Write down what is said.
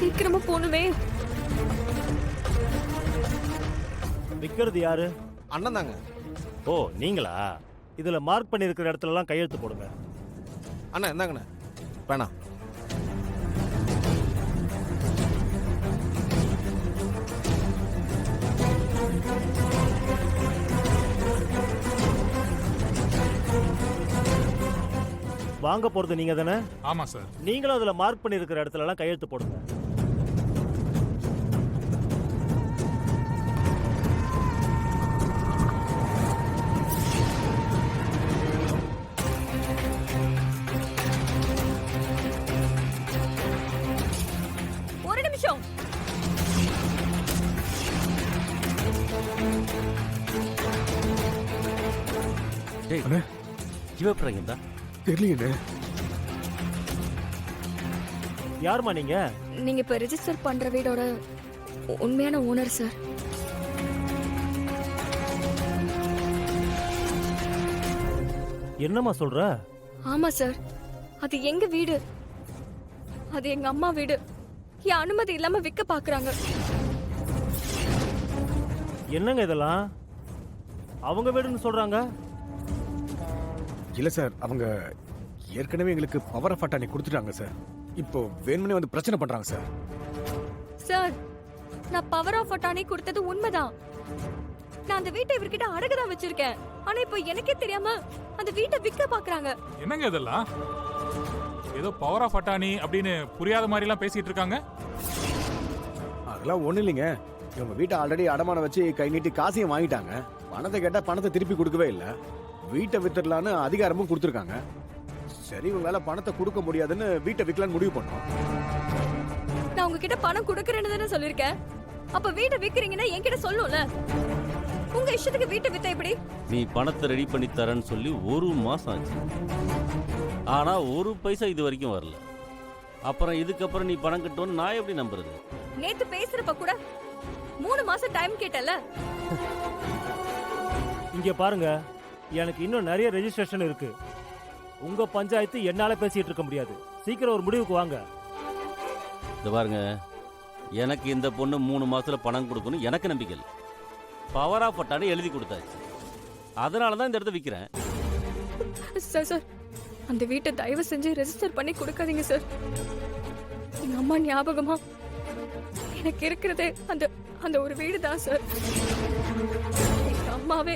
சீக்கிரமா போகணுமே. விக்கிறது யாரு? அண்ணன் தாங்க. ஓ நீங்களா? இதுல மார்க் பண்ணிருக்கிற இடத்துல எல்லாம் கையெழுத்து போடுங்க. அண்ணா என்னங்கண்ணா வேணாம். வாங்க போறது நீங்க தானே? ஆமா சார். நீங்களும் அதுல மார்க் பண்ணிருக்கிற இடத்துல எல்லாம் கையெழுத்து போடுங்க. ஒரு நிமிஷம். டேய் அண்ணே இவ பிரங்கடா தெரியலையே. யாருமா நீங்க? நீங்க இப்ப ரெஜிஸ்டர் பண்ற வீடோட உண்மையான ஓனர் சார். என்னம்மா சொல்ற? ஆமா சார், அது எங்க வீடு. அது எங்க அம்மா வீடு. என் அனுமதி இல்லாம விற்க பாக்குறாங்க. என்னங்க இதெல்லாம்? அவங்க வீடுன்னு சொல்றாங்க. இல்ல சார், அவங்க ஏற்கனவே எங்களுக்கு பவர் ஆஃப் அட்டானி கொடுத்துட்டாங்க சார். இப்போ வேணும்னே வந்து பிரச்சனை பண்றாங்க சார். சார், நான் பவர் ஆஃப் அட்டானி கொடுத்தது உண்மைதான். நான் அந்த வீட்டை இவர்கிட்ட அடகுதான் வச்சிருக்கேன். ஆனா இப்போ எனக்கே தெரியாம அந்த வீட்டை விற்க பாக்குறாங்க. என்னங்க இதெல்லாம்? ஏதோ பவர் ஆஃப் அட்டானி அப்படின்னு புரியாத மாதிரி எல்லாம் பேசிட்டு இருக்காங்க. அதெல்லாம் ஒண்ணு இல்லைங்க. இவங்க வீட்டை ஆல்ரெடி அடமானம் வச்சு கை நீட்டி காசையும் வாங்கிட்டாங்க. பணத்தை கேட்டா பணத்தை திருப்பி கொடுக்கவே இல்லை. வீட்டை வித்துடலான்னு அதிகாரமும் கொடுத்துருக்காங்க. சரி, உங்களால பணத்தை கொடுக்க முடியாதுன்னு வீட்டை விற்கலான்னு முடிவு பண்ணோம். நான் உங்ககிட்ட பணம் கொடுக்கறேன்னு தானே சொல்லிருக்கேன். அப்ப வீட்டை விக்கிறீங்கன்னா என்கிட்ட சொல்லணும்ல. உங்க இஷ்டத்துக்கு வீட்டை வித்த எப்படி? நீ பணத்தை ரெடி பண்ணி தரேன்னு சொல்லி ஒரு மாசம் ஆச்சு. ஆனா ஒரு பைசா இது வரைக்கும் வரல. அப்புறம் இதுக்கப்புறம் நீ பணம் கட்டுவோன்னு நான் எப்படி நம்புறது? நேத்து பேசுறப்ப கூட 3 மாசம் டைம் கேட்டல. இங்க பாருங்க, எனக்கு இன்னும் நிறைய ரெஜிஸ்ட்ரேஷன் இருக்கு. உங்க பஞ்சாயத்து என்னால பேசிட்டு இருக்க முடியாது. சீக்கிரம் ஒரு முடிவுக்கு வாங்க. இந்த பாருங்க, எனக்கு இந்த பொண்ணு 3 மாசத்துல பணம் கொடுக்கணும் எனக்கு நம்பிக்கை இல்லை. பவர் ஆஃப் அட்டானி எழுதி கொடுத்தாச்சு. அதனால தான் இந்த இடத்த விற்கிறேன். சார் சார், அந்த வீட்டை தயவு செஞ்சு ரெஜிஸ்டர் பண்ணி கொடுக்காதீங்க சார். எங்க அம்மா ஞாபகமா எனக்கு இருக்கிறதே அந்த அந்த ஒரு வீடு தான் சார். எங்க அம்மாவே